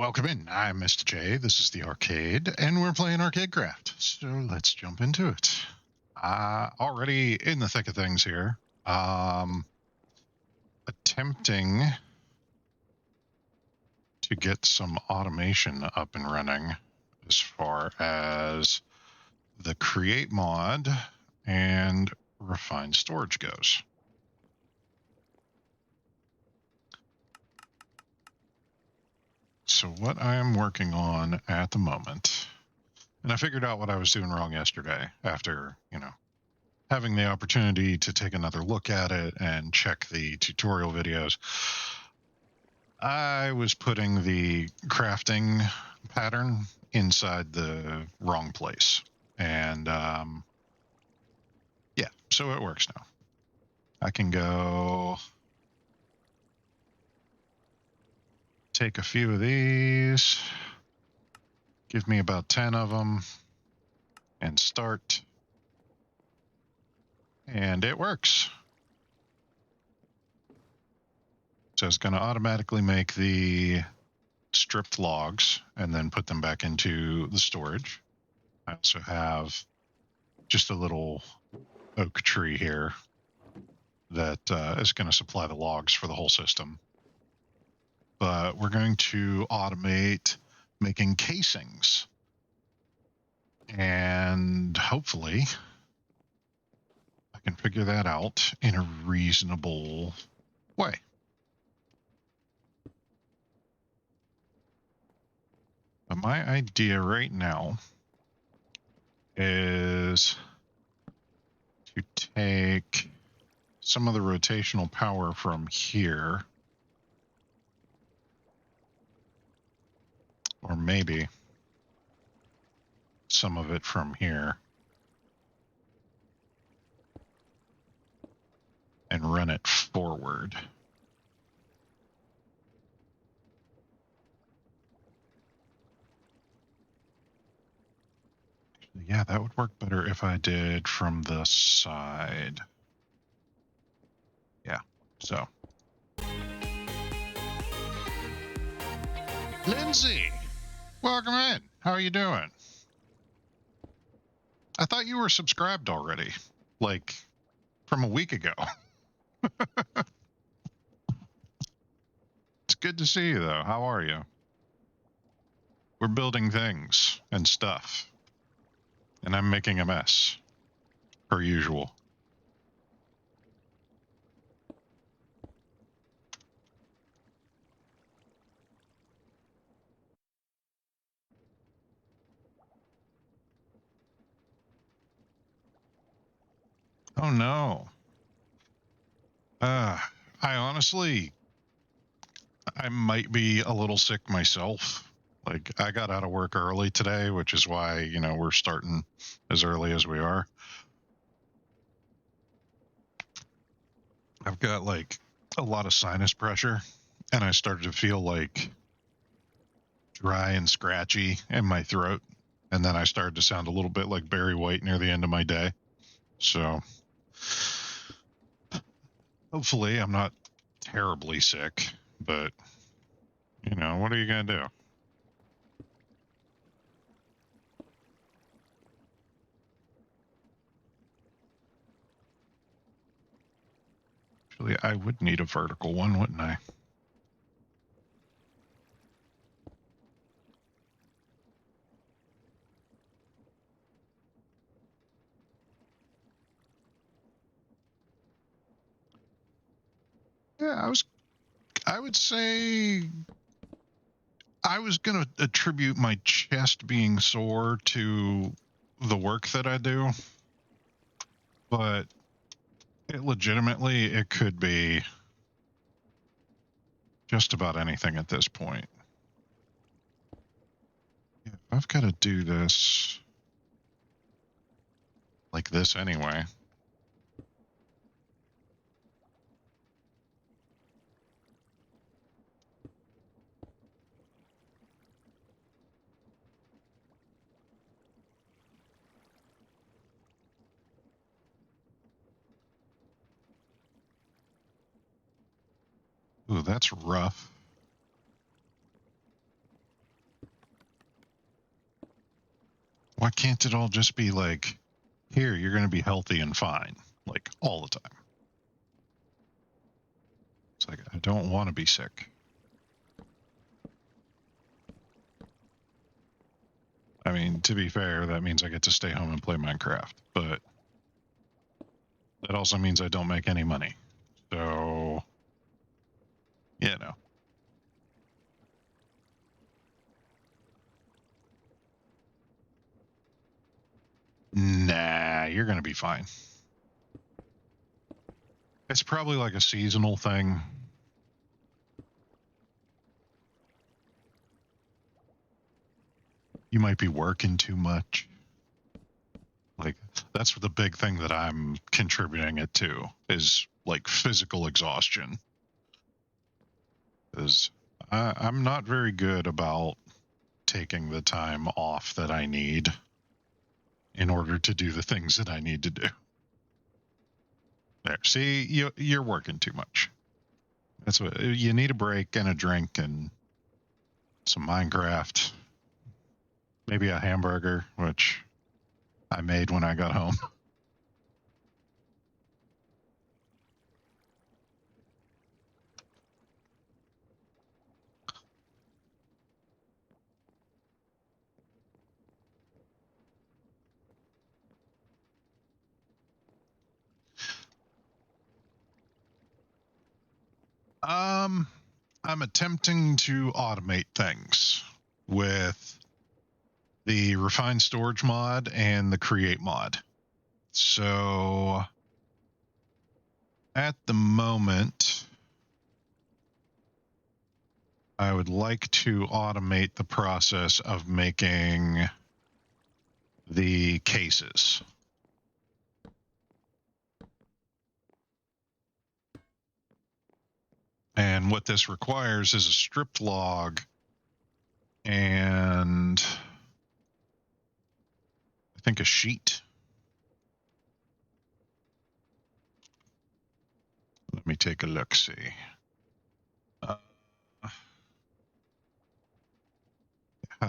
Welcome in. I'm Mistah J. This is the arcade, and we're playing ArcadeCraft. So let's jump into it. Already in the thick of things here. Attempting to get some automation up and running as far as the create mod and refine storage goes. So what I am working on at the moment, and I figured out what I was doing wrong yesterday after, having the opportunity to take another look at it and check the tutorial videos. I was putting the crafting pattern inside the wrong place. And yeah, so it works now. I can go take a few of these, give me about 10 of them, and start. And it works. So it's going to automatically make the stripped logs and then put them back into the storage. I also have just a little oak tree here that is going to supply the logs for the whole system. But we're going to automate making casings. And hopefully I can figure that out in a reasonable way. But my idea right now is to take some of the rotational power from here, or maybe some of it from here, and run it forward. Yeah, that would work better if I did from the side. Yeah, so. Lindsay, welcome in. How are you doing? I thought you were subscribed already, like from a week ago. It's good to see you, though. How are you? We're building things and stuff, and I'm making a mess, per usual. Oh no. I honestly, I might be a little sick myself. Like, I got out of work early today, which is why, we're starting as early as we are. I've got like a lot of sinus pressure, and I started to feel like dry and scratchy in my throat. And then I started to sound a little bit like Barry White near the end of my day. So hopefully I'm not terribly sick, but what are you going to do? Actually, I would need a vertical one, wouldn't I? Yeah, I would say I was going to attribute my chest being sore to the work that I do, but it could be just about anything at this point. Yeah, I've got to do this like this anyway. Ooh, that's rough. why can't it all just be like, here, you're going to be healthy and fine, like all the time? It's like, I don't want to be sick. I mean, to be fair, that means I get to stay home and play Minecraft, but that also means I don't make any money. So, you know. Nah, you're going to be fine. It's probably like a seasonal thing. You might be working too much. Like, that's the big thing that I'm contributing it to, is like physical exhaustion. Because I'm not very good about taking the time off that I need in order to do the things that I need to do. There, see, you're working too much. That's what you need: a break and a drink and some Minecraft, maybe a hamburger, which I made when I got home. I'm attempting to automate things with the Refine Storage mod and the Create mod. So at the moment, I would like to automate the process of making the cases. And what this requires is a stripped log and I think a sheet. Let me take a look, see. How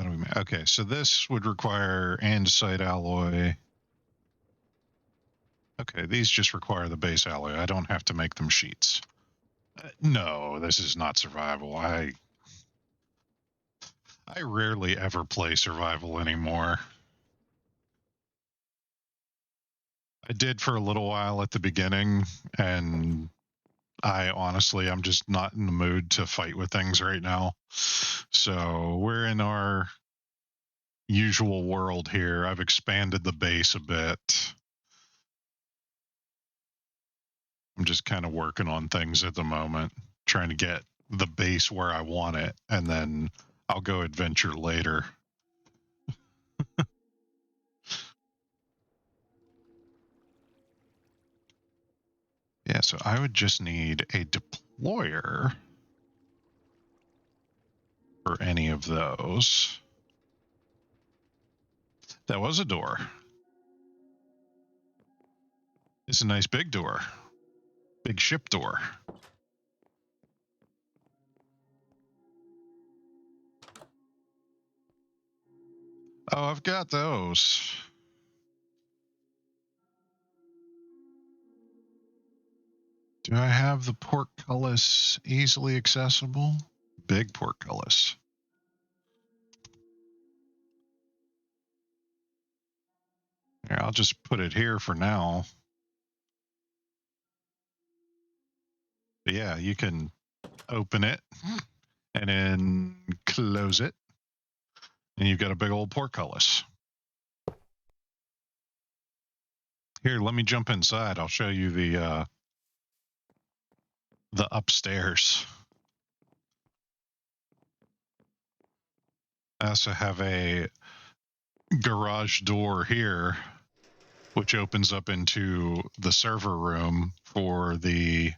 do we make? Okay, so this would require andesite alloy. Okay, these just require the base alloy. I don't have to make them sheets. No, this is not survival. I rarely ever play survival anymore. I did for a little while at the beginning, and I'm just not in the mood to fight with things right now. So we're in our usual world here. I've expanded the base a bit. I'm just kind of working on things at the moment, trying to get the base where I want it, and then I'll go adventure later. Yeah, so I would just need a deployer for any of those. That was a door. It's a nice big door. Big ship door. Oh, I've got those. Do I have the portcullis easily accessible? Big portcullis. Here, I'll just put it here for now. But yeah, you can open it and then close it, and you've got a big old portcullis. Here, let me jump inside. I'll show you the upstairs. I also have a garage door here, which opens up into the server room for the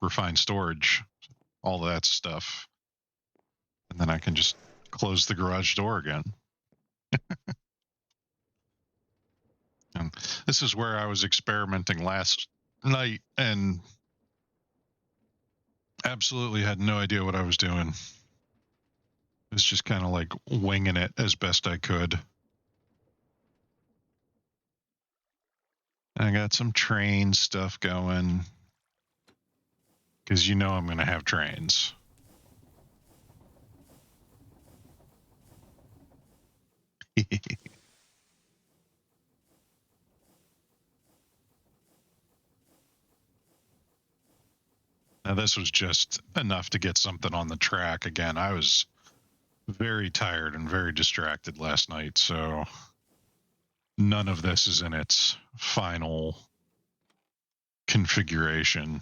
refined storage, all that stuff. And then I can just close the garage door again. And this is where I was experimenting last night and absolutely had no idea what I was doing. was just kind of like winging it as best I could. I got some train stuff going because you know I'm going to have trains. Now, this was just enough to get something on the track. Again, I was very tired and very distracted last night, so none of this is in its final configuration.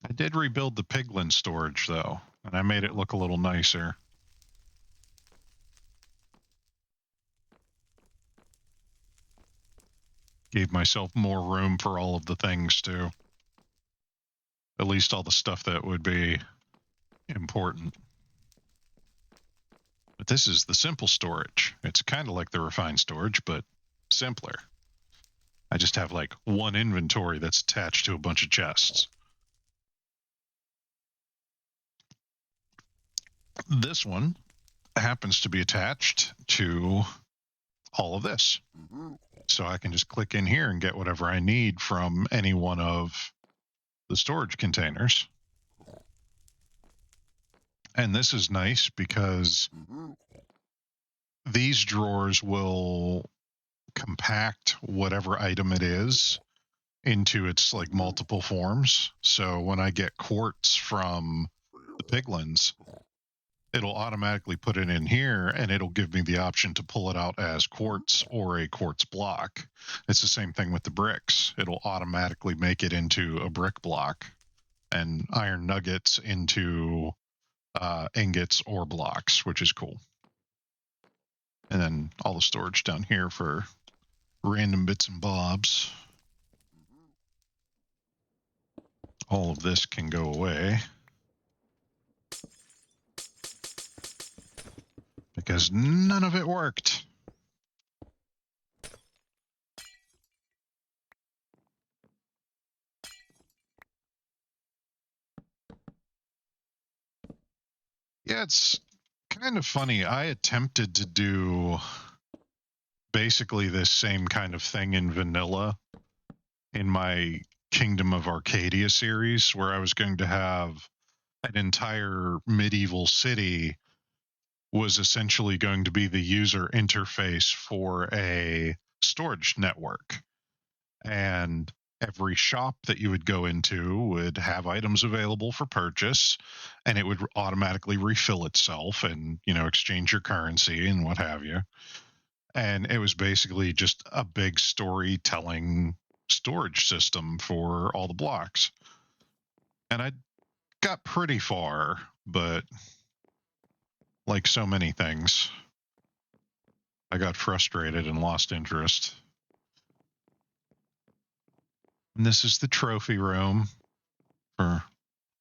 I did rebuild the piglin storage, though, and I made it look a little nicer. Gave myself more room for all of the things, too. At least all the stuff that would be important. But this is the simple storage. It's kind of like the refined storage, but simpler. I just have like one inventory that's attached to a bunch of chests. This one happens to be attached to all of this. So I can just click in here and get whatever I need from any one of the storage containers. And this is nice because these drawers will compact whatever item it is into its like multiple forms. So when I get quartz from the piglins, it'll automatically put it in here and it'll give me the option to pull it out as quartz or a quartz block. It's the same thing with the bricks. It'll automatically make it into a brick block, and iron nuggets into ingots or blocks, which is cool. And then all the storage down here for random bits and bobs. All of this can go away because none of it worked. Yeah, it's kind of funny. I attempted to do basically this same kind of thing in vanilla in my Kingdom of Arcadia series, where I was going to have an entire medieval city was essentially going to be the user interface for a storage network. And every shop that you would go into would have items available for purchase, and it would automatically refill itself and, you know, exchange your currency and what have you. And it was basically just a big storytelling storage system for all the blocks. And I got pretty far, but like so many things, I got frustrated and lost interest. And this is the trophy room for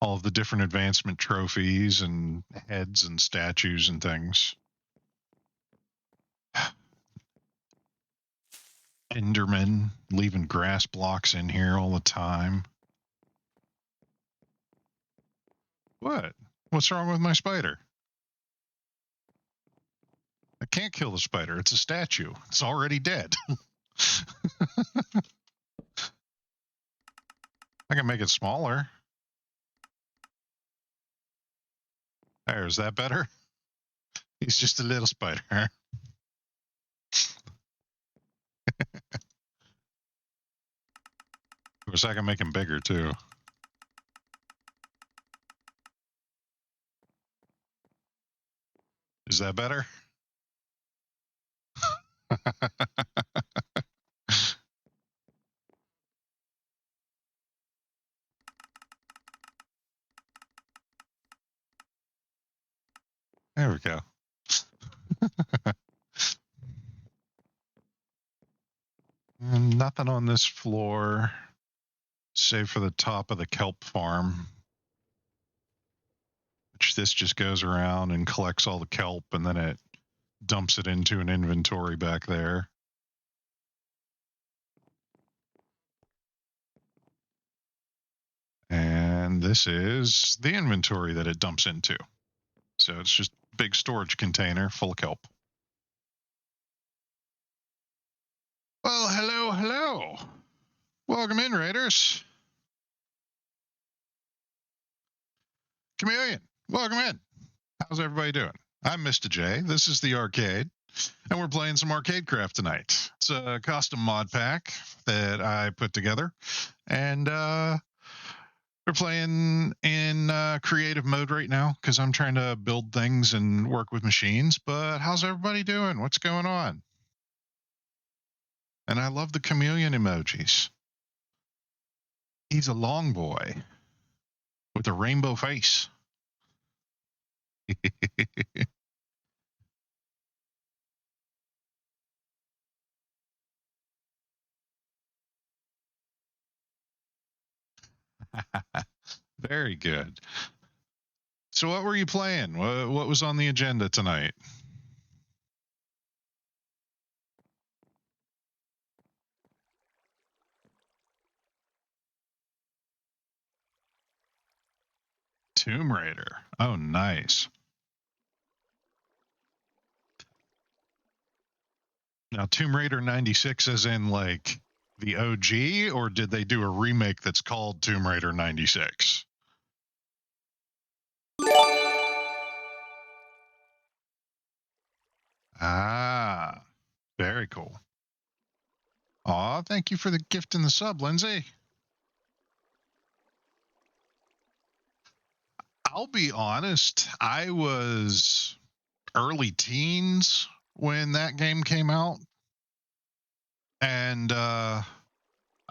all of the different advancement trophies and heads and statues and things. Enderman leaving grass blocks in here all the time. What? What's wrong with my spider? I can't kill the spider. It's a statue. It's already dead. I can make it smaller. There, is that better? He's just a little spider. Of course, I can make him bigger too. Is that better? There we go. And nothing on this floor, save for the top of the kelp farm, which this just goes around and collects all the kelp, and then it dumps it into an inventory back there. and this is the inventory that it dumps into. So it's just a big storage container full of kelp. Well, hello, hello. Welcome in, Raiders. Chameleon, welcome in. How's everybody doing? I'm Mistah J. This is the arcade, and we're playing some ArcadeCraft tonight. It's a custom mod pack that I put together, and we're playing in creative mode right now because I'm trying to build things and work with machines. But how's everybody doing? What's going on? And I love the chameleon emojis. He's a long boy with a rainbow face. Very good. So what were you playing? What was on the agenda tonight? Tomb Raider. Oh, nice. Now, Tomb Raider 96 as in like the OG, or did they do a remake that's called Tomb Raider 96? Ah, very cool. Aw, thank you for the gift and the sub, Lindsay. I'll be honest, I was early teens when that game came out, and I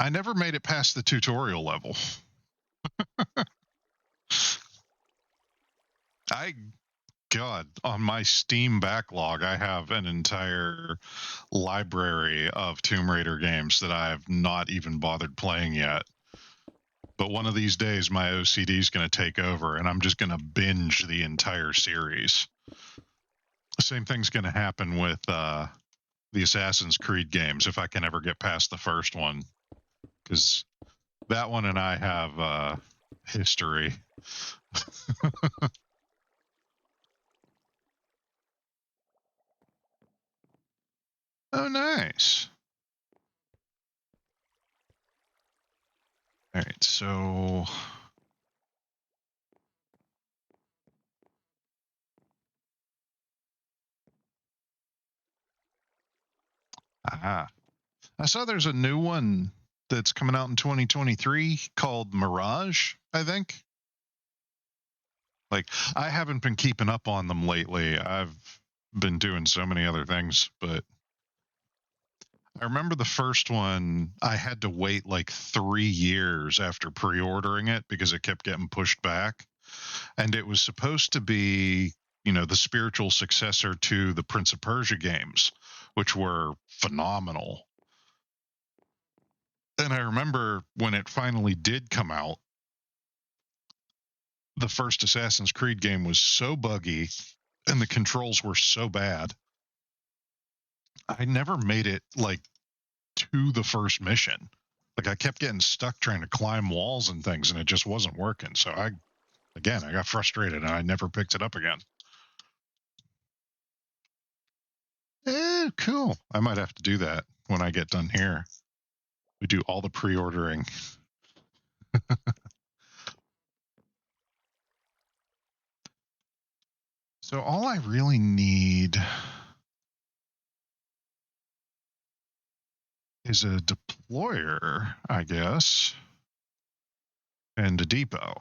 never made it past the tutorial level. God, on my Steam backlog, I have an entire library of Tomb Raider games that I have not even bothered playing yet. But one of these days, my OCD is going to take over, and I'm just going to binge the entire series. The same thing's going to happen with the Assassin's Creed games if I can ever get past the first one, because that one and I have history. Oh, nice. All right, so I saw there's a new one that's coming out in 2023 called Mirage, I think. Like, I haven't been keeping up on them lately. I've been doing so many other things, but I remember the first one, I had to wait like 3 years after pre-ordering it because it kept getting pushed back. And it was supposed to be, the spiritual successor to the Prince of Persia games, which were phenomenal. And I remember when it finally did come out, the first Assassin's Creed game was so buggy and the controls were so bad. I never made it like to the first mission. Like, I kept getting stuck trying to climb walls and things, and it just wasn't working. So I got frustrated and I never picked it up again. Cool. I might have to do that when I get done here. We do all the pre-ordering. So all I really need is a deployer, I guess, and a depot.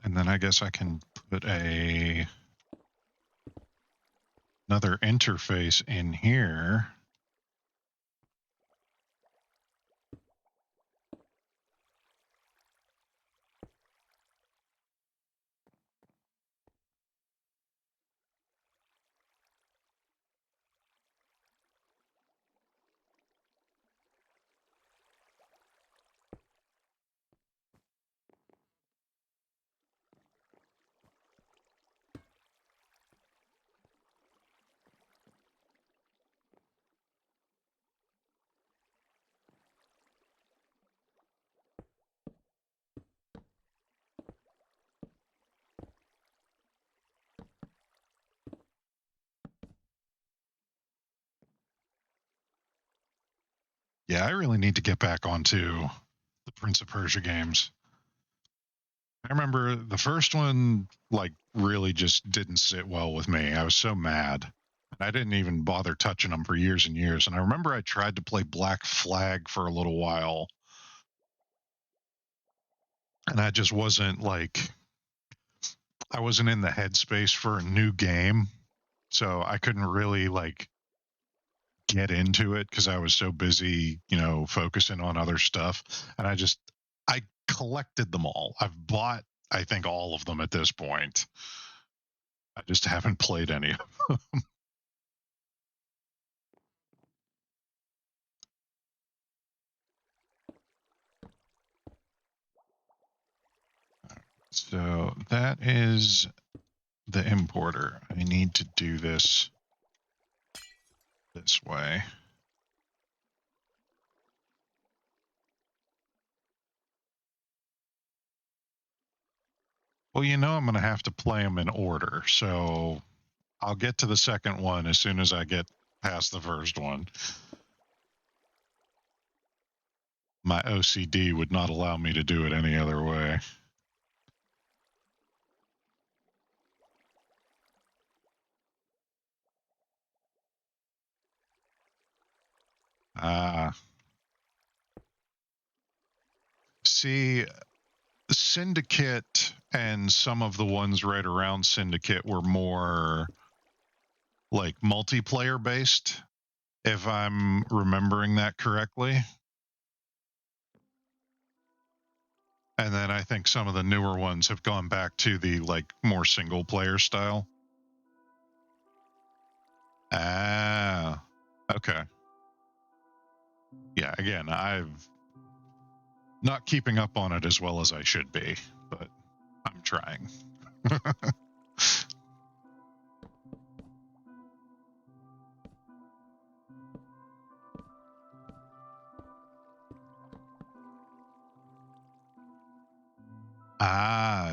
And then I guess I can put another interface in here. Yeah, I really need to get back onto the Prince of Persia games. I remember the first one, like, really just didn't sit well with me. I was so mad. And I didn't even bother touching them for years and years. And I remember I tried to play Black Flag for a little while. And I just wasn't like, I wasn't in the headspace for a new game. So I couldn't really, like, get into it because I was so busy, focusing on other stuff. And I collected them all. I've bought, I think, all of them at this point. I just haven't played any. So that is the importer. I need to do this way. Well, I'm going to have to play them in order. So I'll get to the second one as soon as I get past the first one. My OCD would not allow me to do it any other way. See, Syndicate and some of the ones right around Syndicate were more like multiplayer based, if I'm remembering that correctly. And then I think some of the newer ones have gone back to the like more single player style. Ah, okay. Yeah, again, I've not keeping up on it as well as I should be, but I'm trying.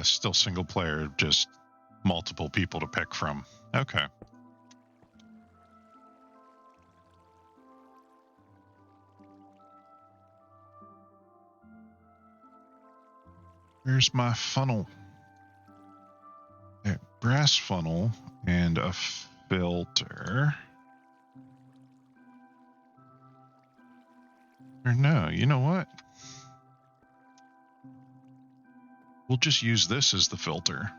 Still single player, just multiple people to pick from. Okay. Where's my funnel? A brass funnel and a filter. Or no, you know what? We'll just use this as the filter.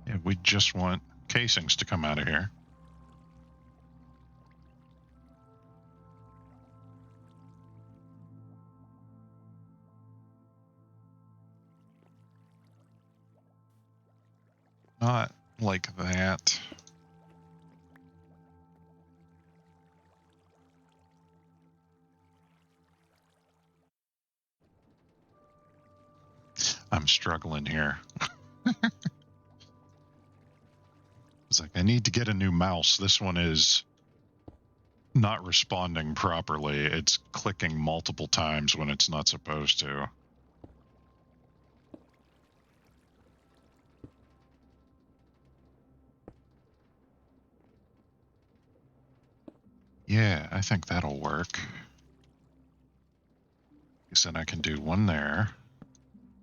Yeah, we just want casings to come out of here. Not like that. I'm struggling here. It's like I need to get a new mouse. This one is not responding properly. It's clicking multiple times when it's not supposed to. Yeah, I think that'll work. Because then I can do one there,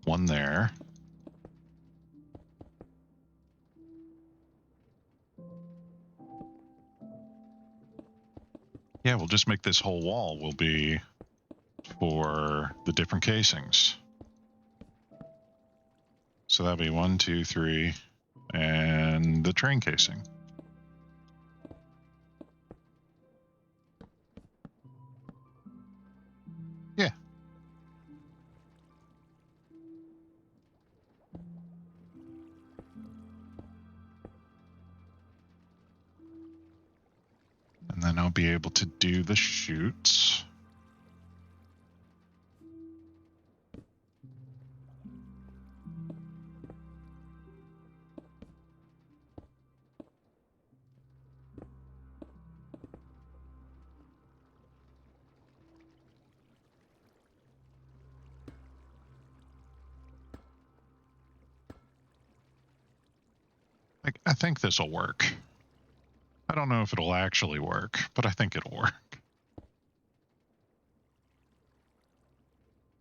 one there. Yeah, we'll just make this whole wall will be for the different casings. So that'll be 1, 2, 3, and the train casing. Yeah. And then I'll be able to do the chutes. I think this will work. I don't know if it'll actually work, but I think it'll work.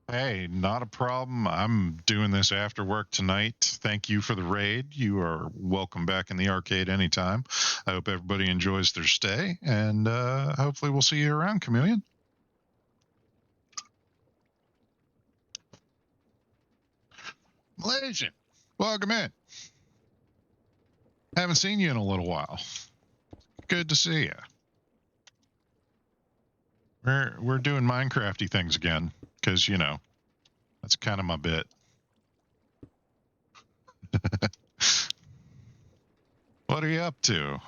Hey, not a problem. I'm doing this after work tonight. Thank you for the raid. You are welcome back in the arcade anytime. I hope everybody enjoys their stay, and hopefully we'll see you around, Chameleon. Malaysian, welcome in. Haven't seen you in a little while. Good to see you. We're doing Minecrafty things again, because you know that's kind of my bit. What are you up to?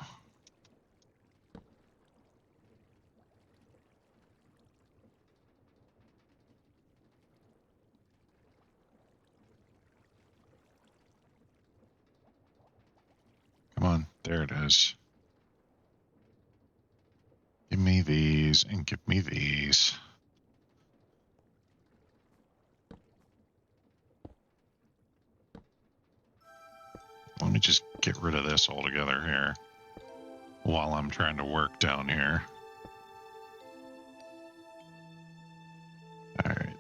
Come on, there it is. Give me these and give me these. Let me just get rid of this altogether here while I'm trying to work down here. All right.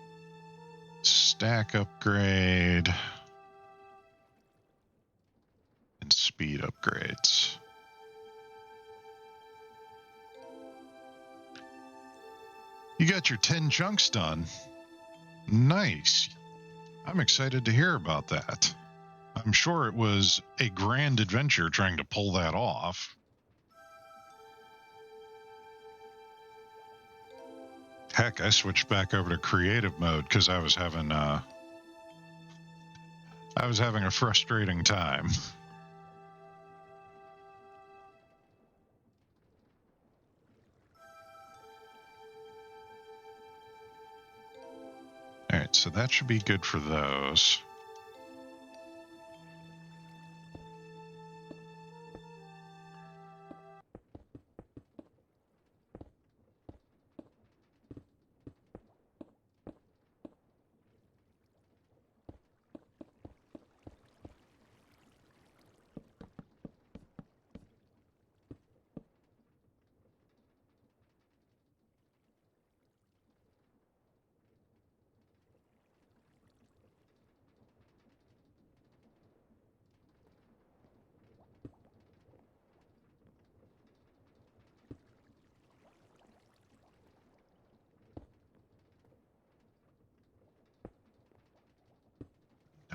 Stack upgrade and speed upgrades. You got your 10 chunks done. Nice. I'm excited to hear about that. I'm sure it was a grand adventure trying to pull that off. Heck, I switched back over to creative mode because I was having a frustrating time. All right, so that should be good for those.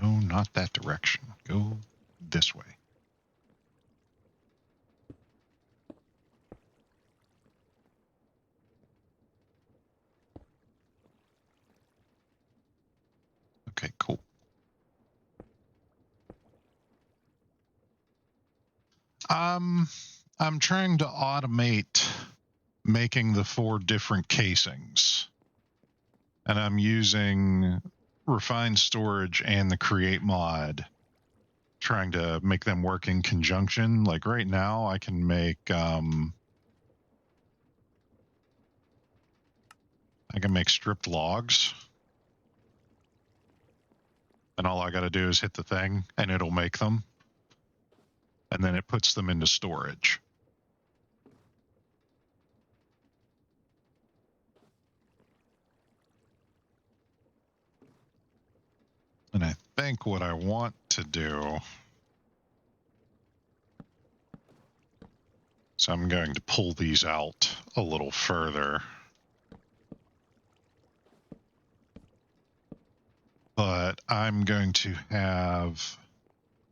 No, not that direction. Go this way. Okay, cool. I'm trying to automate making the 4 different casings. And I'm using refined storage and the create mod, trying to make them work in conjunction. Like right now I can make stripped logs. And all I got to do is hit the thing and it'll make them. And then it puts them into storage. And I think what I want to do, so I'm going to pull these out a little further. But I'm going to have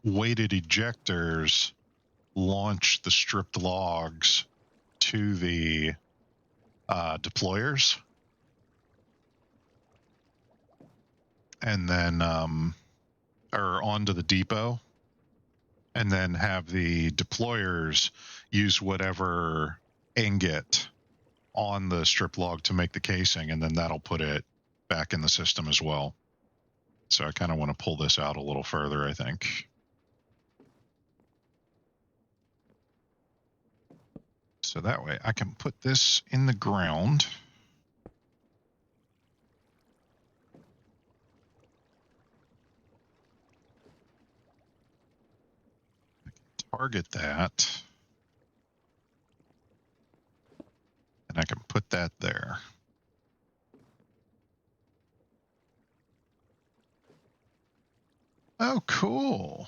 weighted ejectors launch the stripped logs to the deployers. And then, or onto the depot. And then have the deployers use whatever ingot on the strip log to make the casing, and then that'll put it back in the system as well. So I kind of want to pull this out a little further, I think. So that way I can put this in the ground. target that. And I can put that there. Oh, cool.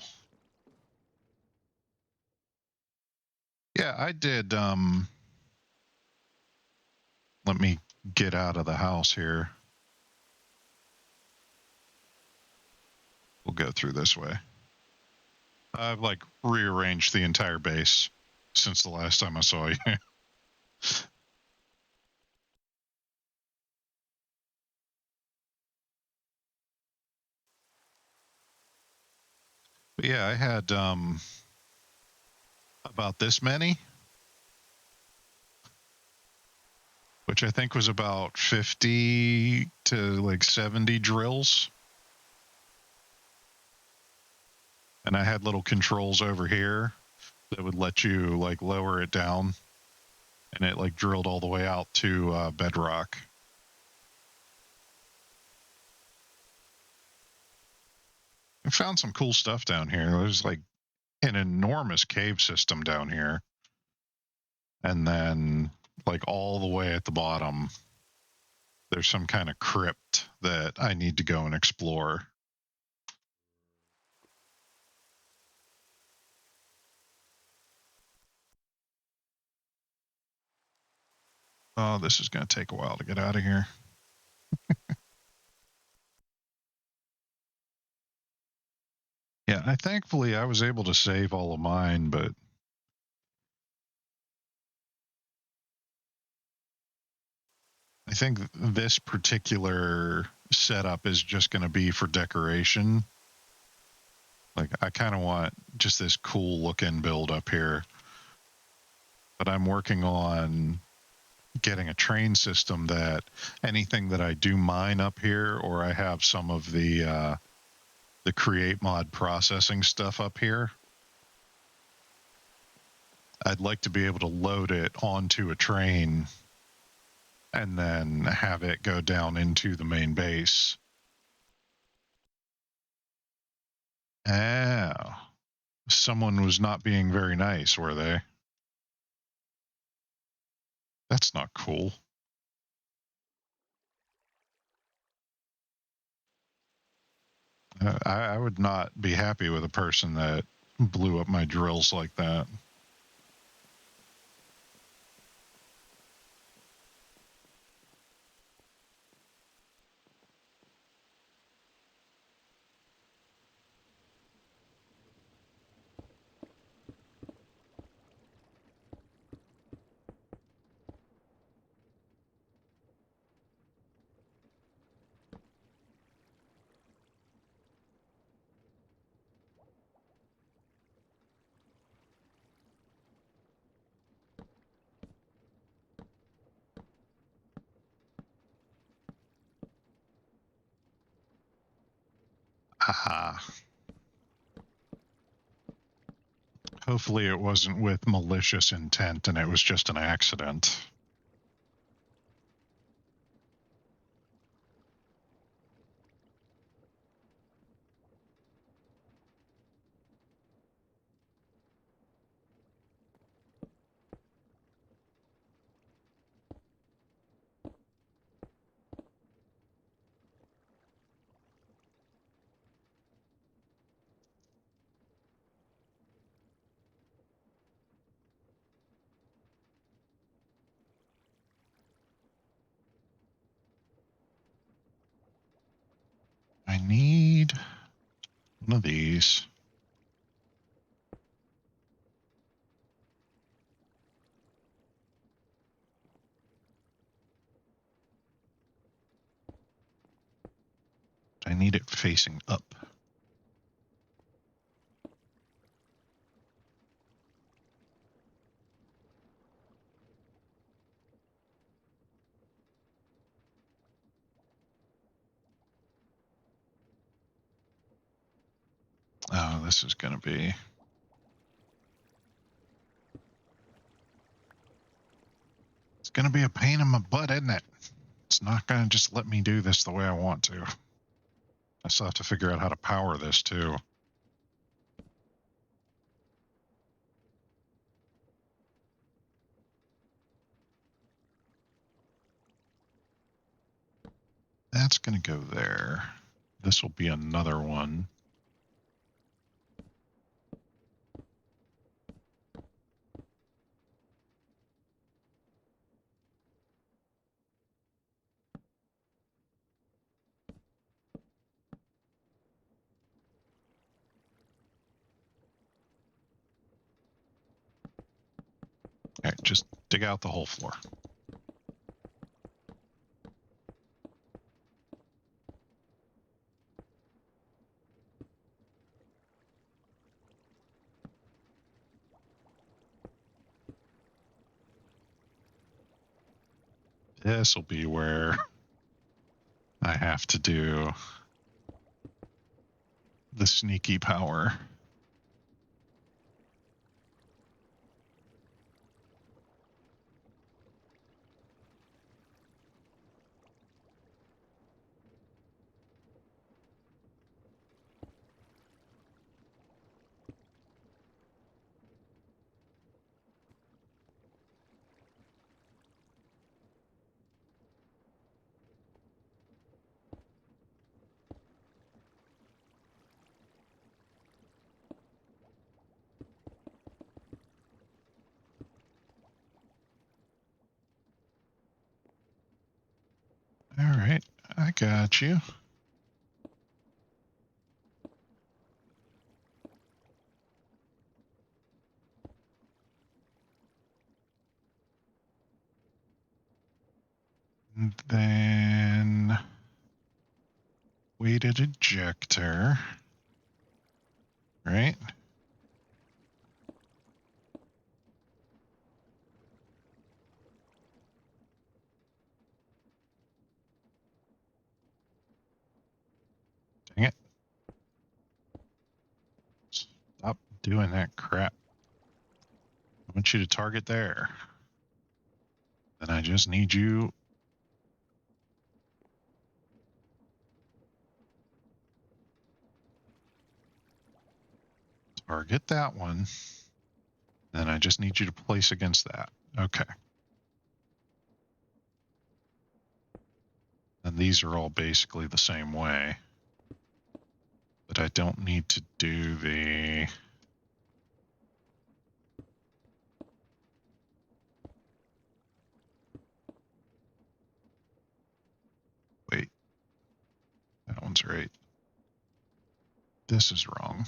Yeah, I did. Let me get out of the house here. We'll go through this way. I've like rearranged the entire base since the last time I saw you. But yeah, I had about this many, which I think was about 50 to like 70 drills. And I had little controls over here that would let you like lower it down, and it like drilled all the way out to bedrock. I found some cool stuff down here. There's like an enormous cave system down here. And then like all the way at the bottom, there's some kind of crypt that I need to go and explore. Oh, this is going to take a while to get out of here. Yeah, thankfully I was able to save all of mine, but I think this particular setup is just going to be for decoration. Like, I kind of want just this cool looking build up here. But I'm working on getting a train system that anything that I do mine up here, or I have some of the create mod processing stuff up here, I'd like to be able to load it onto a train and then have it go down into the main base. Oh, someone was not being very nice, were they? That's not cool. I would not be happy with a person that blew up my drills like that. Aha. Hopefully it wasn't with malicious intent and it was just an accident. I need one of these. I need it facing up. Oh, this is going to be... It's going to be a pain in my butt, isn't it? It's not going to just let me do this the way I want to. I still have to figure out how to power this, too. that's going to go there. This will be another one. Okay, just dig out the whole floor. This will be where I have to do the sneaky power. All right, I got you. And then weighted ejector, right? Dang it. Stop doing that crap. I want you to target there. Then I just need you. Target that one. Then I just need you to place against that. Okay. And these are all basically the same way. But I don't need to do the... Wait. That one's right. This is wrong.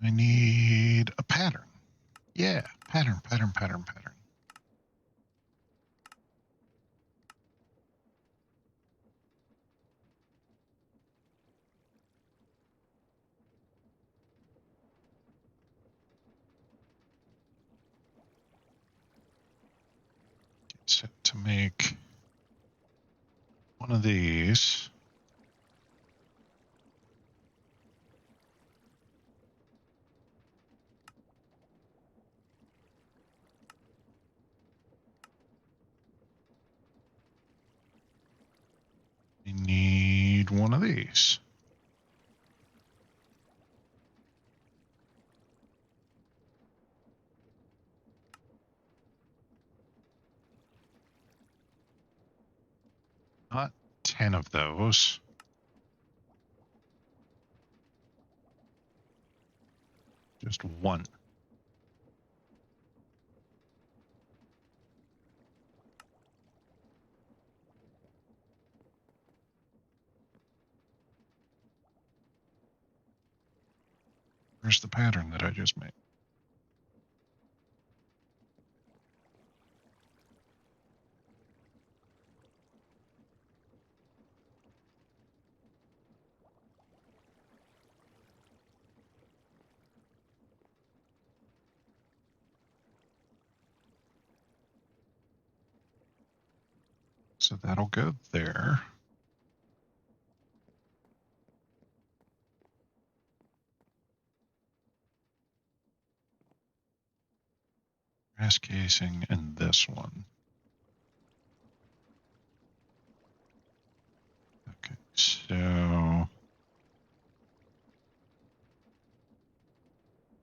I need a pattern. Yeah, pattern. Set to make one of these. We need one of these. Not 10 of those. Just one. Where's the pattern that I just made? So that'll go there. Grass casing and this one. Okay, so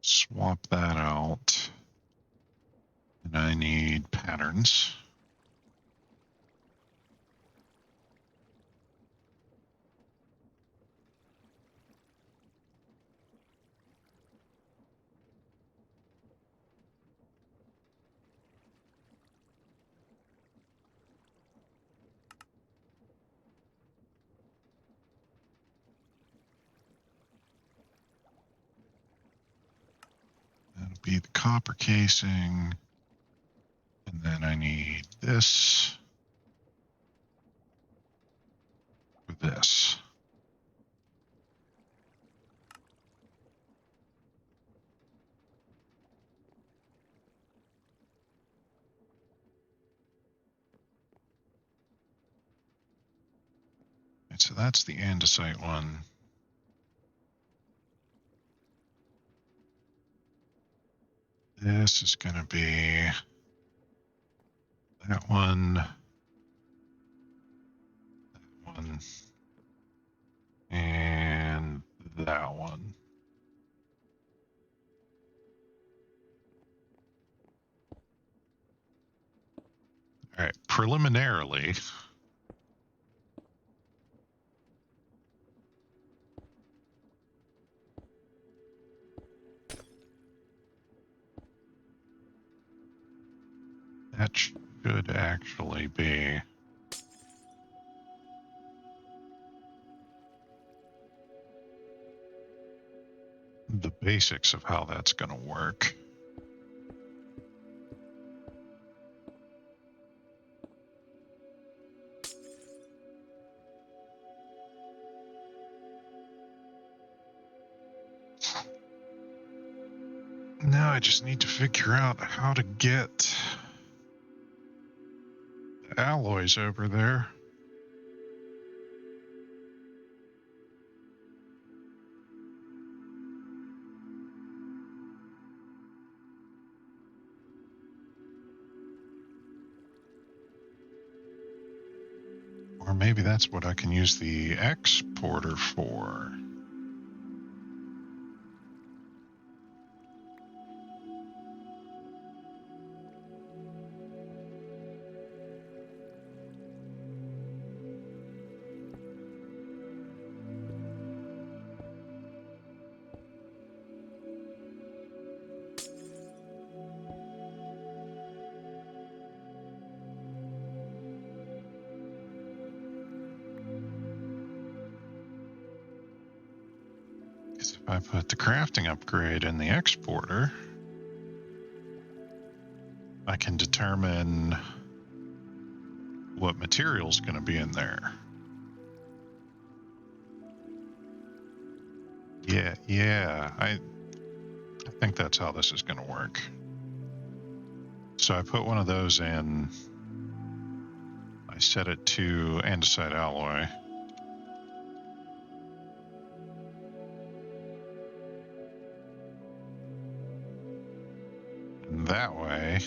swap that out. And I need patterns. That'll be the copper casing. And then I need this for this. Right, so that's the andesite one. This is going to be that one, and that one. All right, preliminarily, that should actually be the basics of how that's going to work. Now I just need to figure out how to get the alloys over there. Or maybe that's what I can use the exporter for. If I put the crafting upgrade in the exporter, I can determine what material is going to be in there. Yeah, I think that's how this is going to work. So I put one of those in. I set it to andesite alloy. And that way,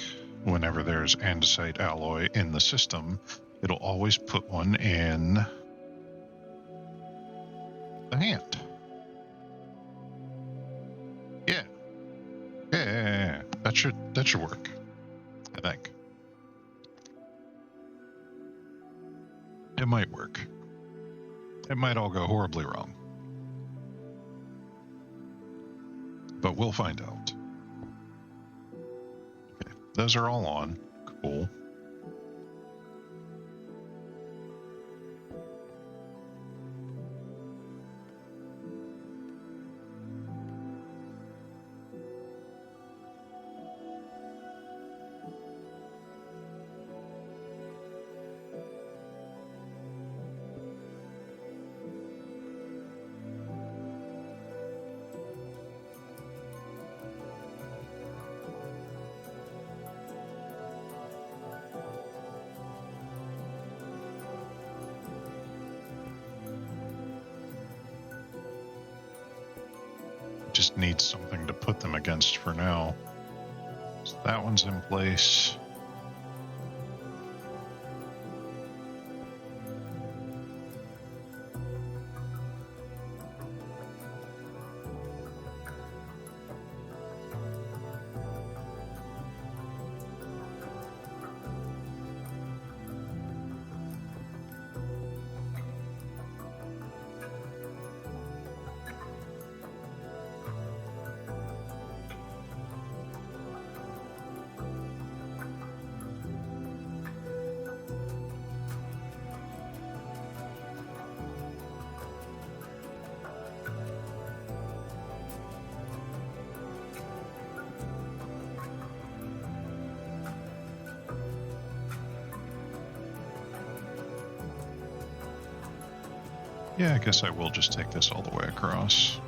whenever there's andesite alloy in the system, it'll always put one in the hand. Yeah. That should work, I think. It might work. It might all go horribly wrong. But we'll find out. Okay, those are all on. Cool. just need something to put them against for now. So that one's in place. Yeah, I guess I will just take this all the way across.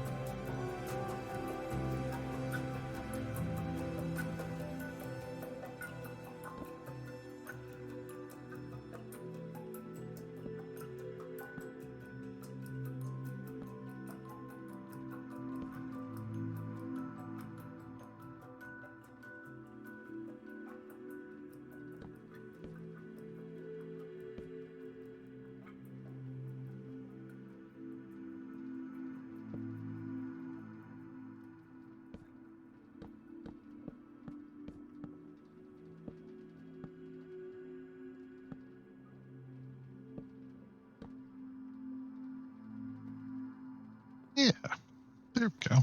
Yeah, there we go.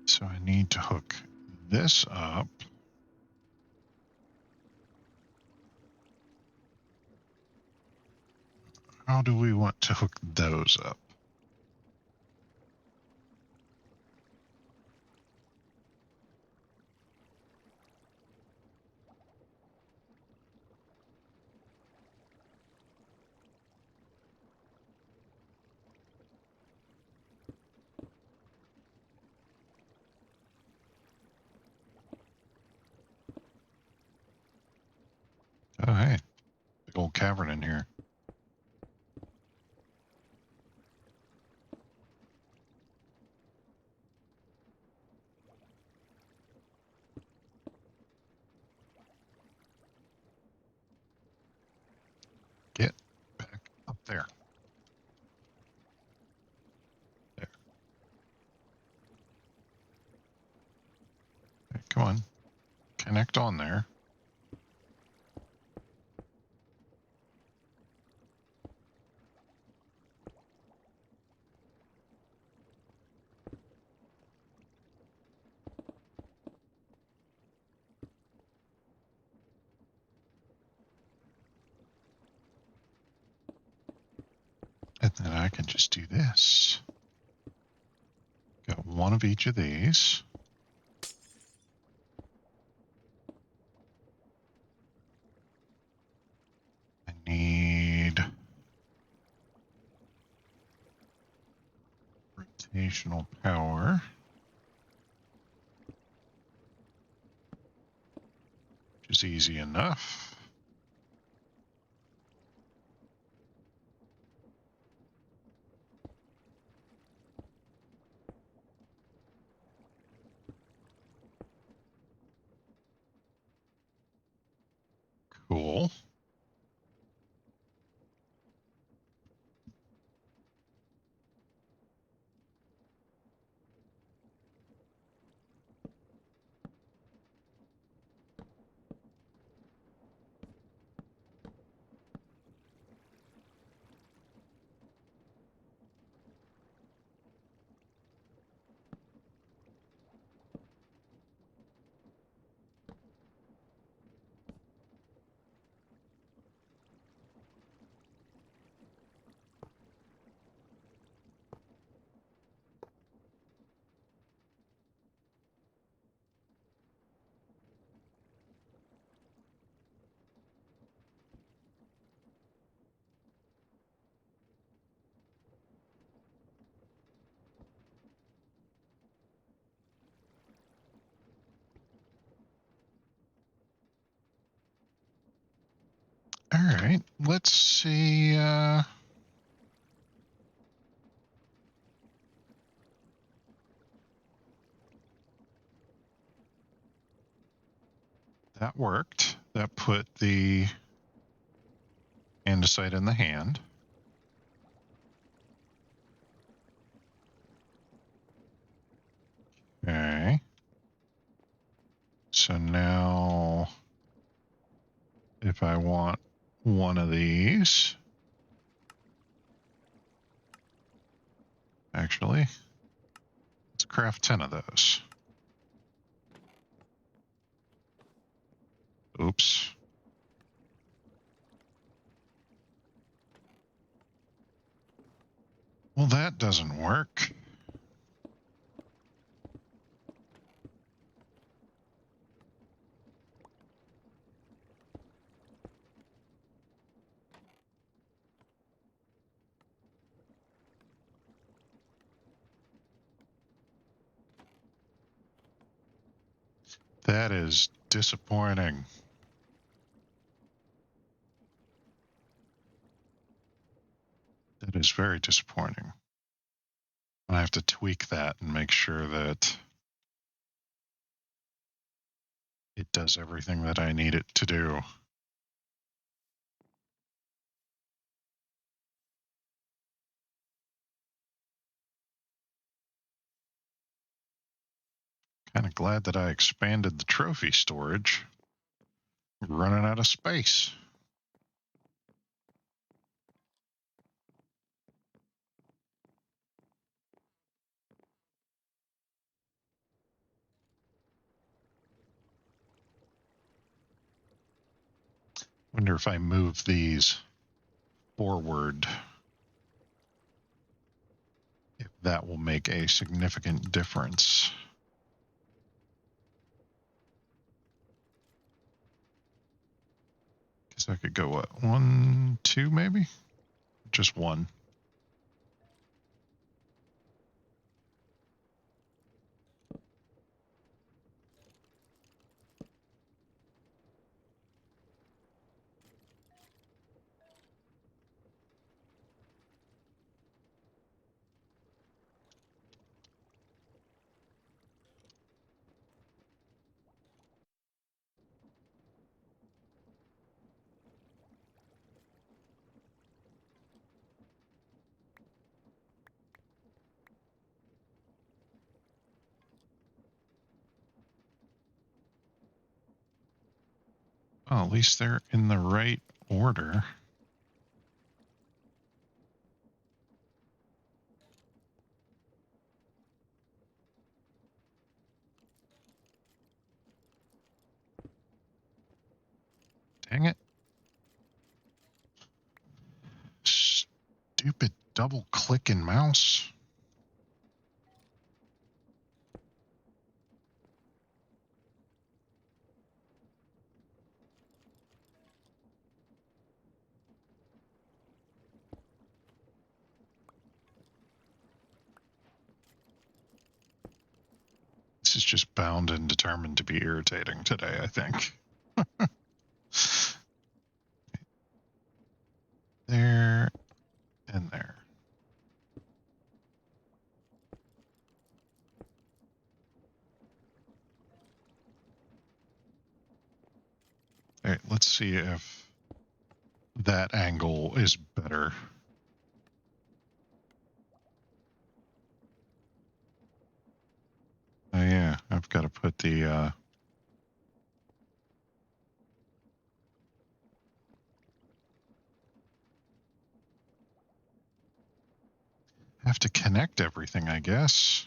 So I need to hook this up. How do we want to hook those up? Oh, hey, big old cavern in here. Get back up there. There. Okay, come on. Connect on there. And then I can just do this. Got one of each of these. I need rotational power, which is easy enough. Cool. All right, let's see. That worked. That put the andesite in the hand. Okay. So now, if I want one of these, actually, let's craft 10 of those. Oops. Well, that doesn't work. That is disappointing. That is very disappointing. I have to tweak that and make sure that it does everything that I need it to do. Kind of glad that I expanded the trophy storage. Running out of space. Wonder if I move these forward, if that will make a significant difference. Guess I could go, what, 1, 2 maybe? Just 1. Well, at least they're in the right order. Dang it. Stupid double clicking mouse. This is just bound and determined to be irritating today, I think. There and there. All right, let's see if that angle is better. Oh yeah, I've got to put the have to connect everything, I guess.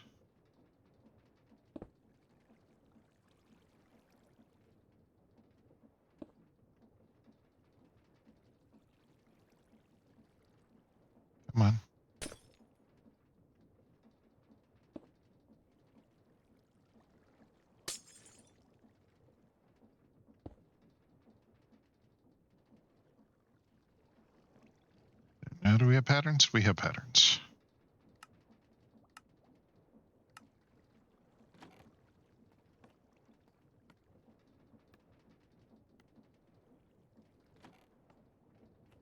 Come on. Now, do we have patterns? We have patterns.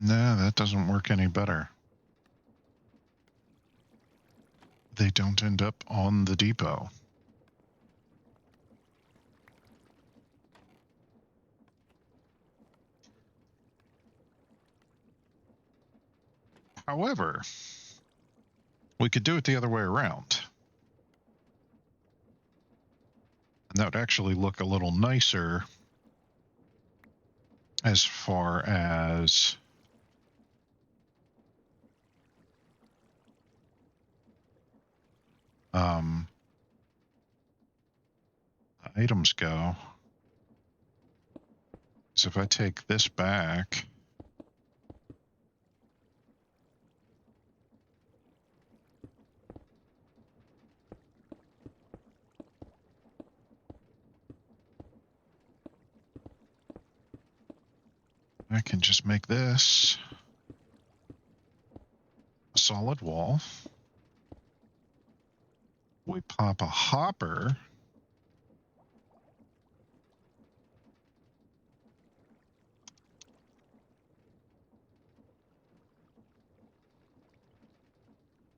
No, that doesn't work any better. They don't end up on the depot. However, we could do it the other way around. And that would actually look a little nicer as far as items go. So if I take this back, I can just make this a solid wall. We pop a hopper.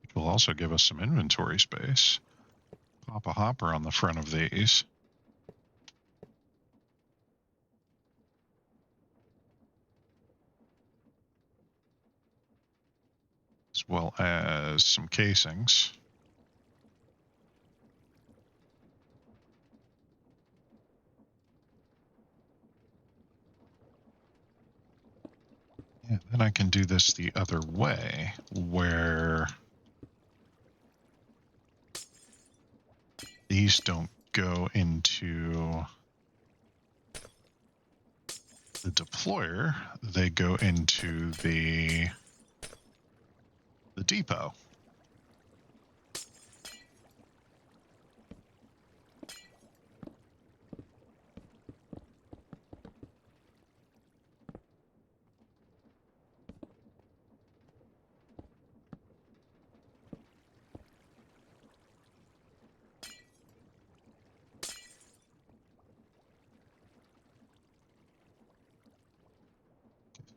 Which will also give us some inventory space. Pop a hopper on the front of these. As well as some casings. Yeah, then I can do this the other way, where these don't go into the deployer, they go into the depot.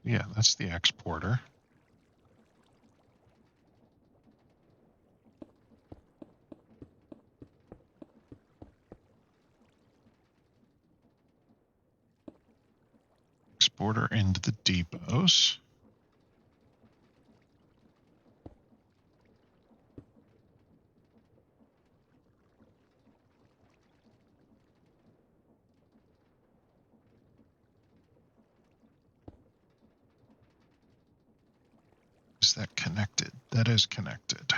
Yeah, that's the exporter. Exporter into the depots. Is that connected? That is connected.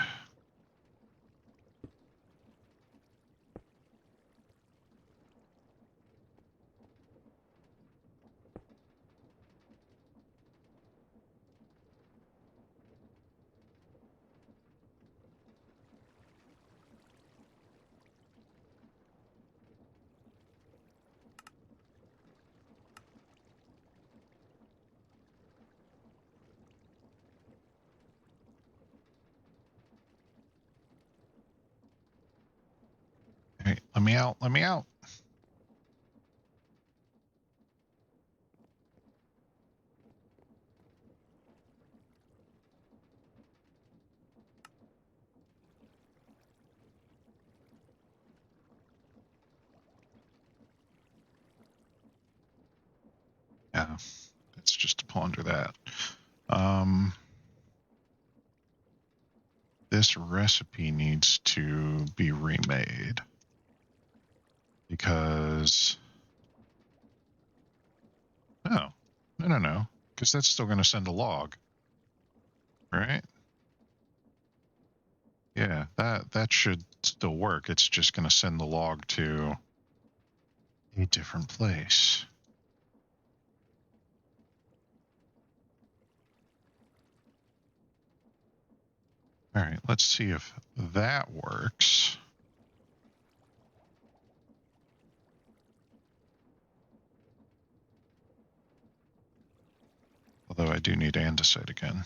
Hey, let me out, let me out. Yeah, it's just to ponder that. This recipe needs to be remade because no, because that's still going to send a log, right? Yeah, that should still work. It's just going to send the log to a different place. All right, let's see if that works. Although I do need andesite again.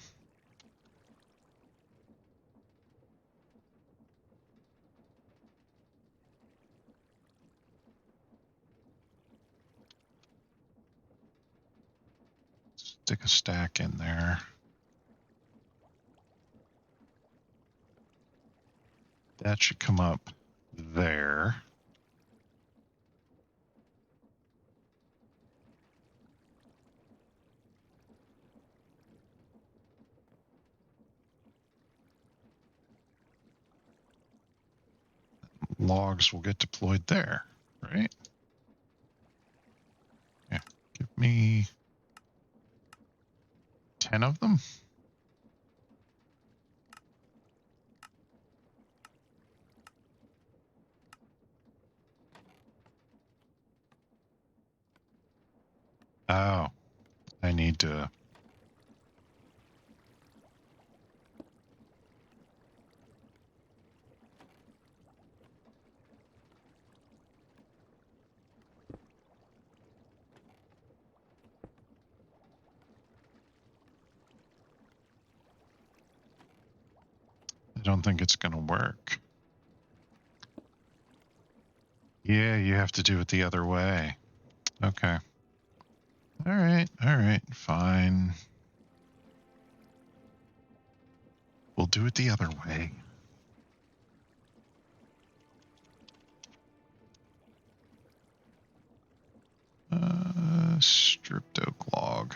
Stick a stack in there. That should come up there. Logs will get deployed there, right? Yeah, give me 10 of them. Oh, I need to. I don't think it's going to work. Yeah, you have to do it the other way. Okay. All right, fine. We'll do it the other way. Stripped oak log.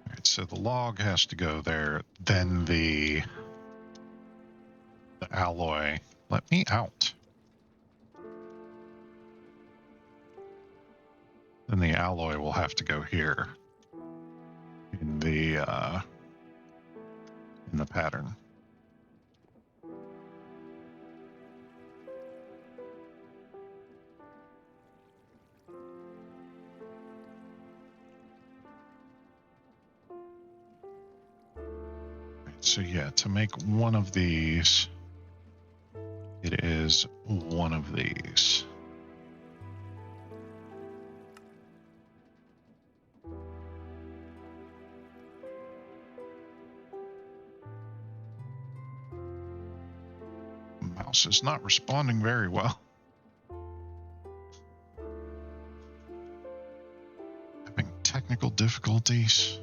All right, so the log has to go there. Then the alloy. Let me out. Then the alloy will have to go here in the pattern. So yeah, to make one of these, it is one of these. Mouse is not responding very well. Having technical difficulties.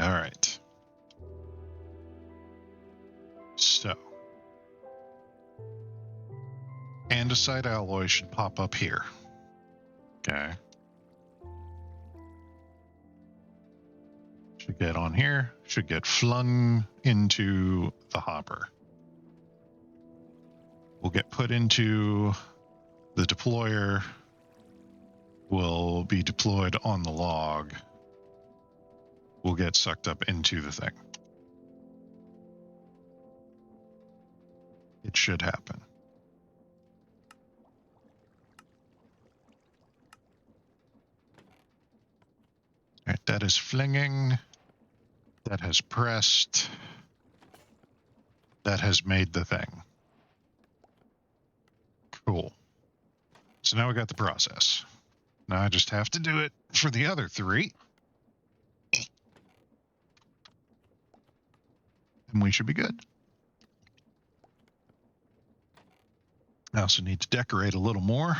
All right. So, andesite alloy should pop up here. Okay. Should get on here, should get flung into the hopper. Will get put into the deployer, will be deployed on the log, will get sucked up into the thing. It should happen. All right, that is flinging. That has pressed. That has made the thing. Cool. So now we got the process. Now I just have to do it for the other three. And we should be good. I also need to decorate a little more.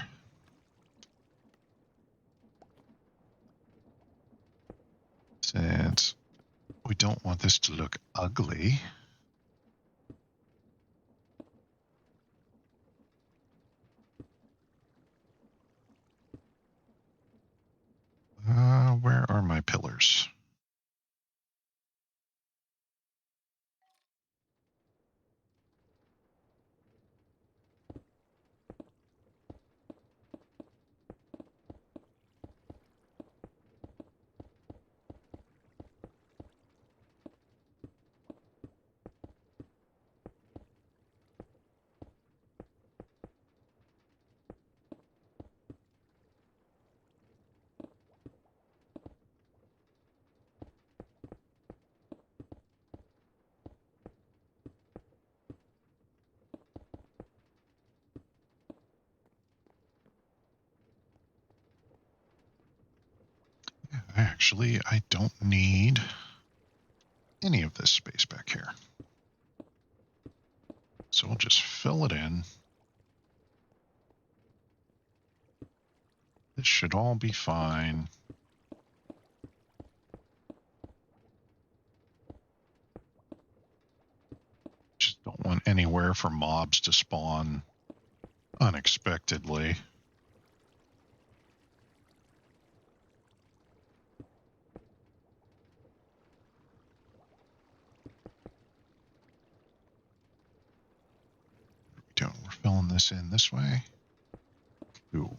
Since we don't want this to look ugly. Where are my pillars? I don't need any of this space back here. So we'll just fill it in. This should all be fine. Just don't want anywhere for mobs to spawn unexpectedly. We're filling this in this way. Cool.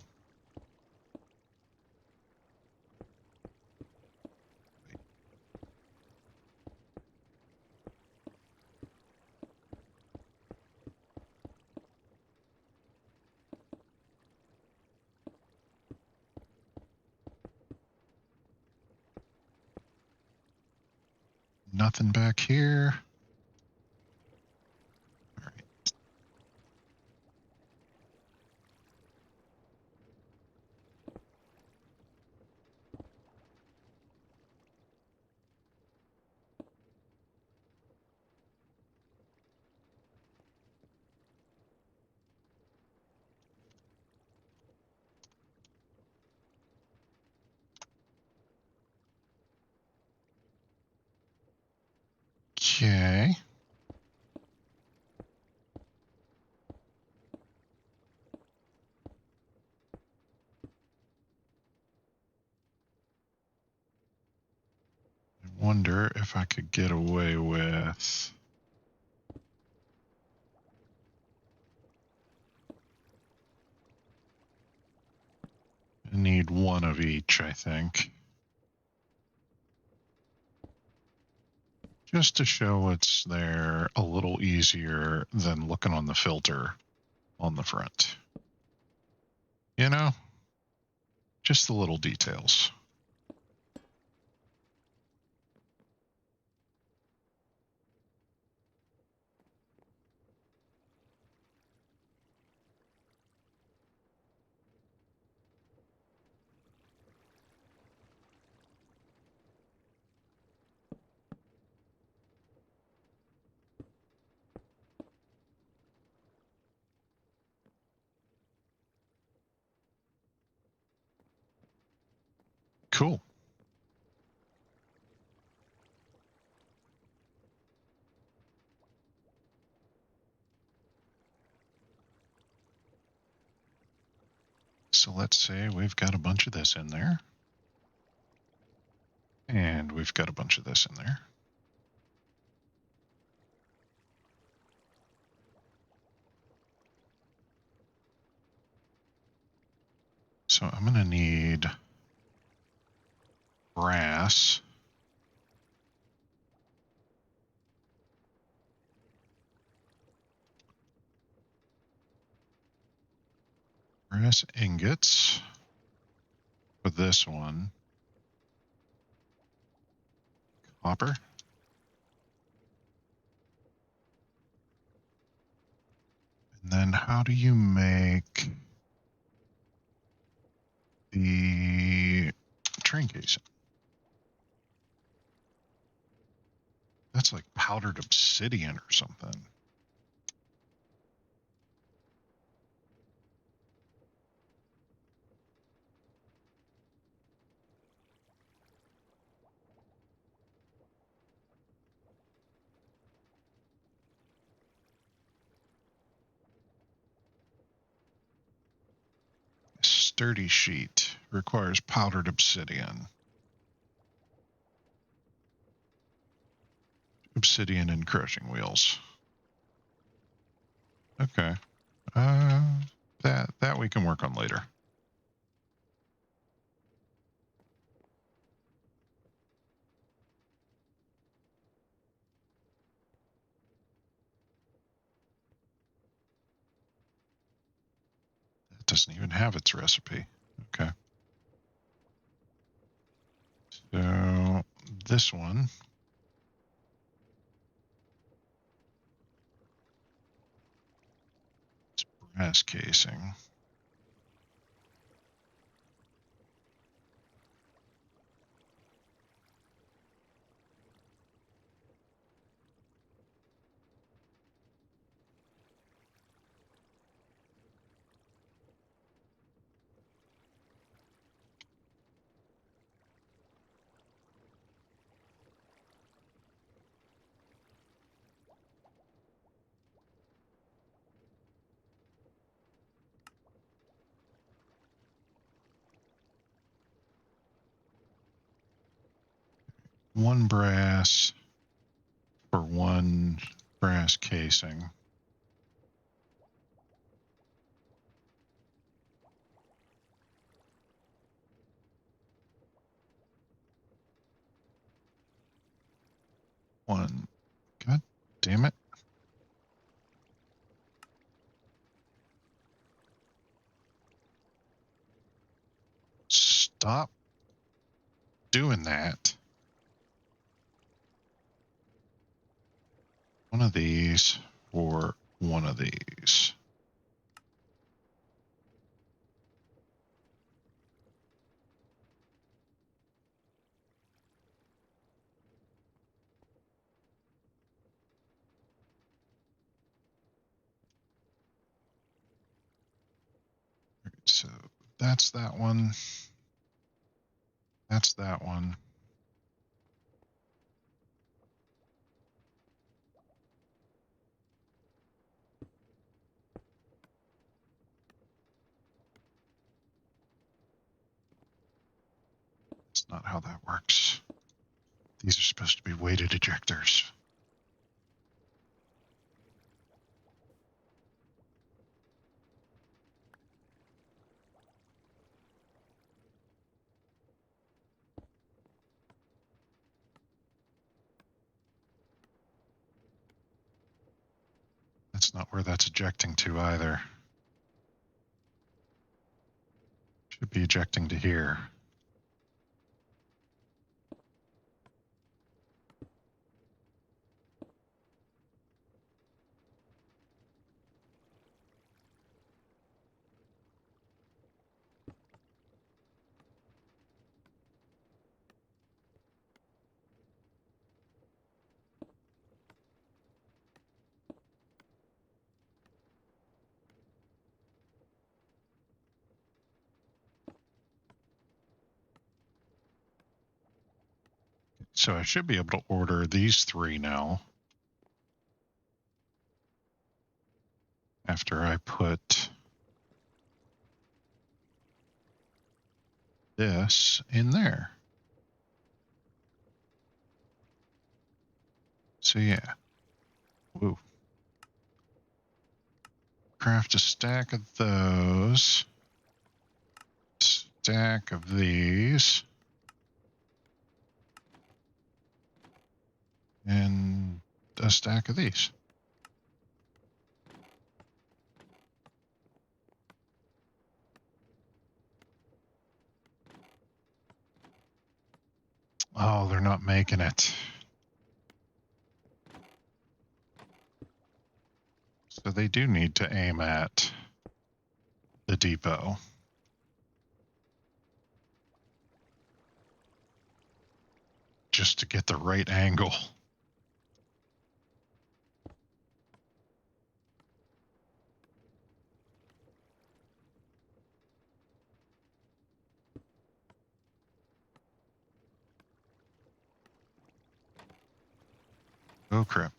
Nothing back here. All right. Okay. I wonder if I could get away with... I need one of each, I think. Just to show it's there a little easier than looking on the filter on the front. You know? Just the little details. Cool. So let's say we've got a bunch of this in there. And we've got a bunch of this in there. So I'm going to need brass. Brass ingots for this one. Copper. And then how do you make the train casing? That's like powdered obsidian or something. Sturdy sheet requires powdered obsidian. Obsidian and crushing wheels. Okay. That we can work on later. That doesn't even have its recipe. Okay. So this one. It's brass casing. one brass for one brass casing. One. God damn it. Stop doing that. One of these for one of these. So that's that one. That's that one. That's not how that works. These are supposed to be weighted ejectors. That's not where that's ejecting to either. Should be ejecting to here. So I should be able to order these three now. After I put this in there. So yeah. Woo. Craft a stack of those. Stack of these. And a stack of these. Oh, they're not making it. So they do need to aim at the depot. Just to get the right angle. Oh crap.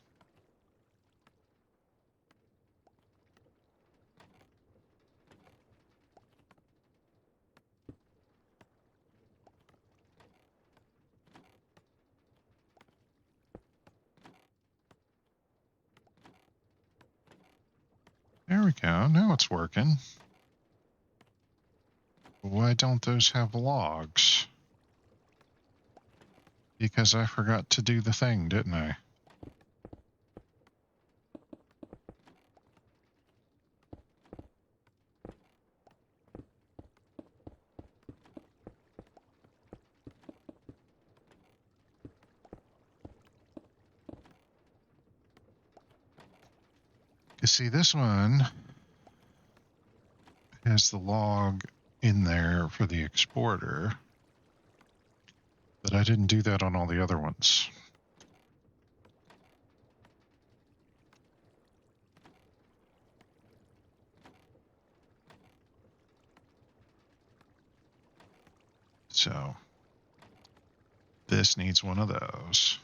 There we go. Now it's working. Why don't those have logs? Because I forgot to do the thing, didn't I? You see, this one has the log in there for the exporter, but I didn't do that on all the other ones. So this needs one of those.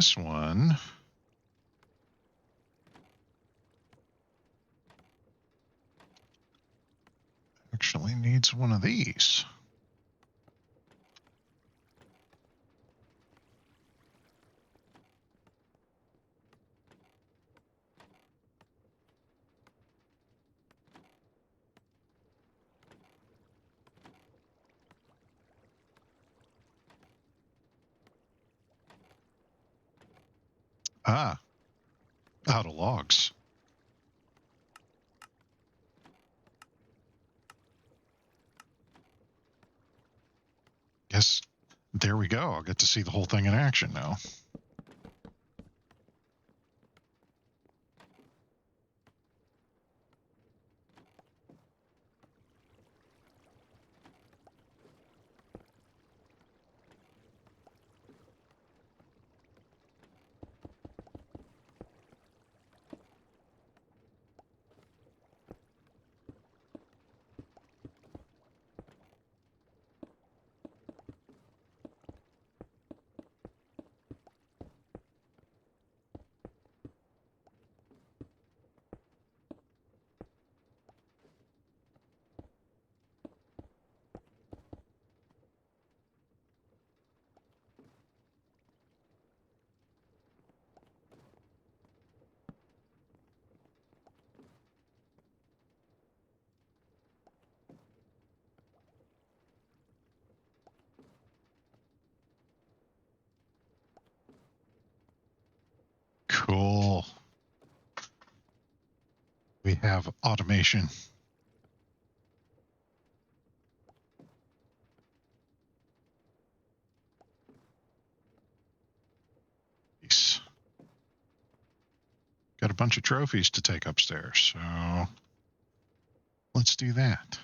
this one actually needs one of these. Ah, out of logs. Guess there we go. I'll get to see the whole thing in action now. Cool. We have automation. Nice. Got a bunch of trophies to take upstairs, so let's do that.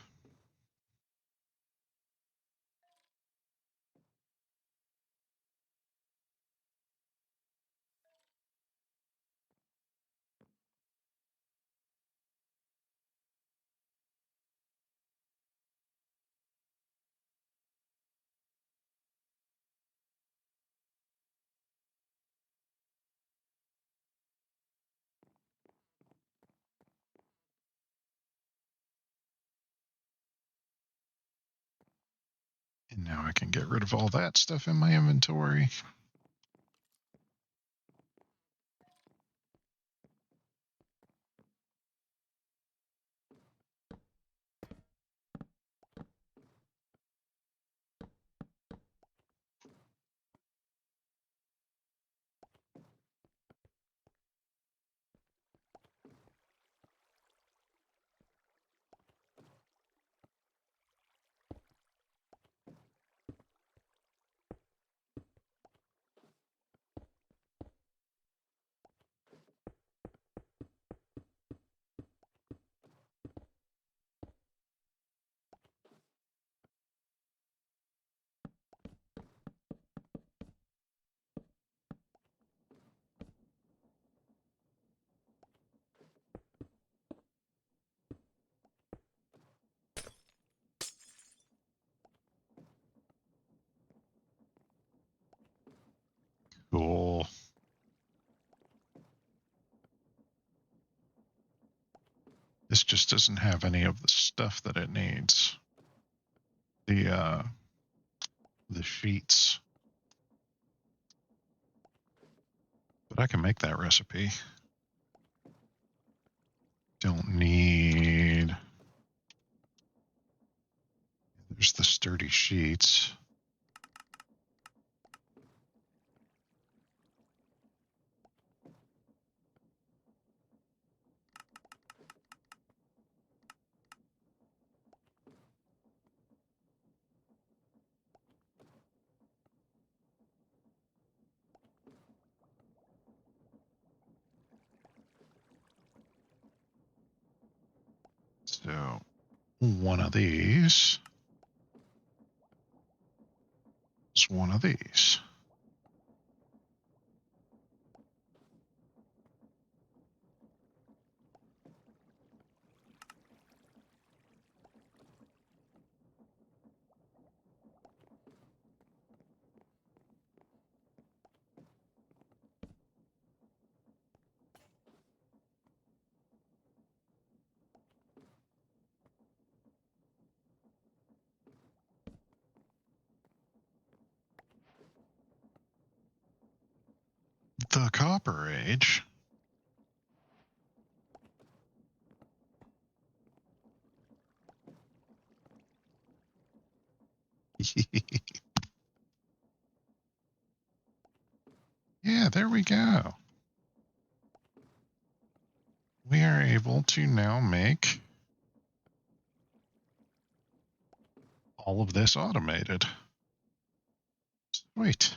And now I can get rid of all that stuff in my inventory. Cool. This just doesn't have any of the stuff that it needs. The sheets. But I can make that recipe. Don't need... There's the sturdy sheets. So one of these is one of these. the Copper Age. Yeah, there we go. We are able to now make all of this automated. Sweet.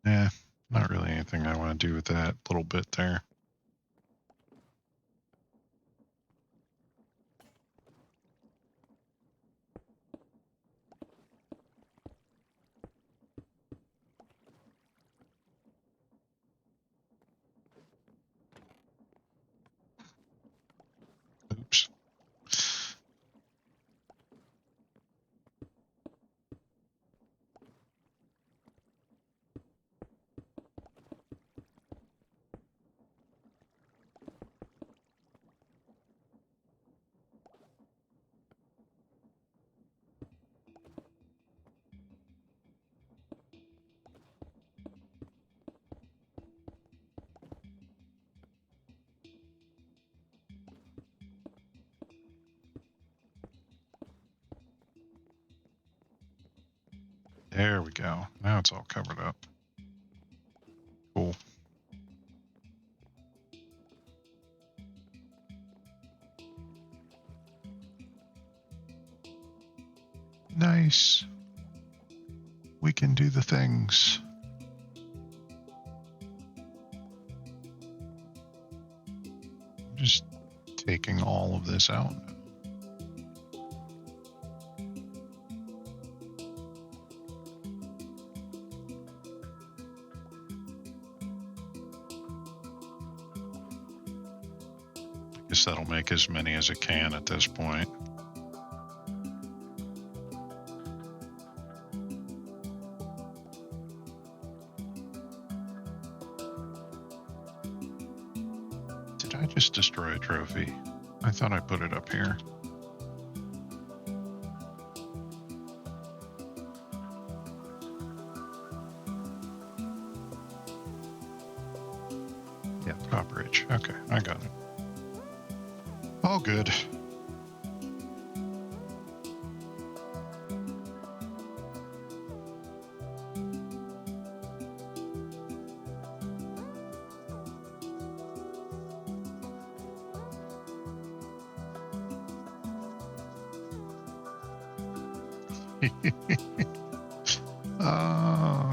Yeah, not really anything I want to do with that little bit there. Oops. There we go. Now it's all covered up. Cool. Nice. We can do the things. Just taking all of this out. I guess that'll make as many as it can at this point. Did I just destroy a trophy? I thought I put it up here. Yeah, Copper Age. Okay, I got it. All good.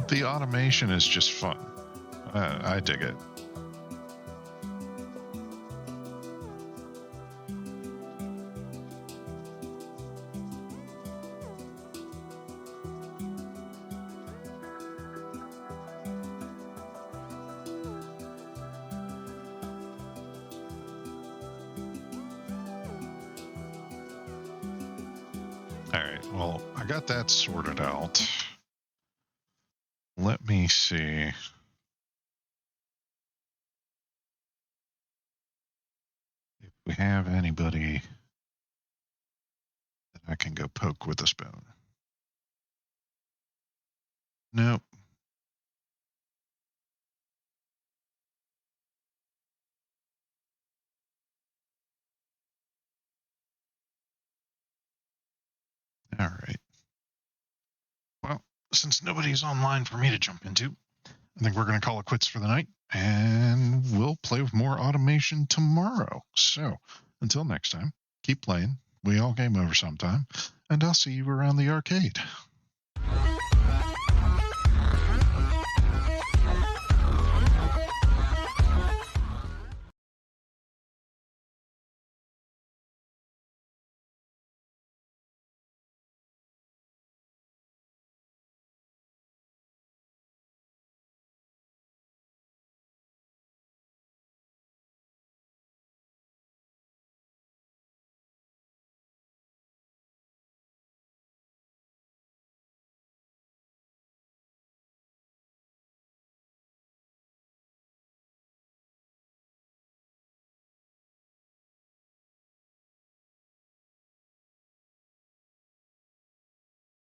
The automation is just fun. I dig it. All right, well, I got that sorted out. Let me see. If we have anybody that I can go poke with a spoon. Nope. All right. Well, since nobody's online for me to jump into, I think we're going to call it quits for the night, and we'll play with more automation tomorrow. So until next time, keep playing. We all game over sometime, and I'll see you around the arcade.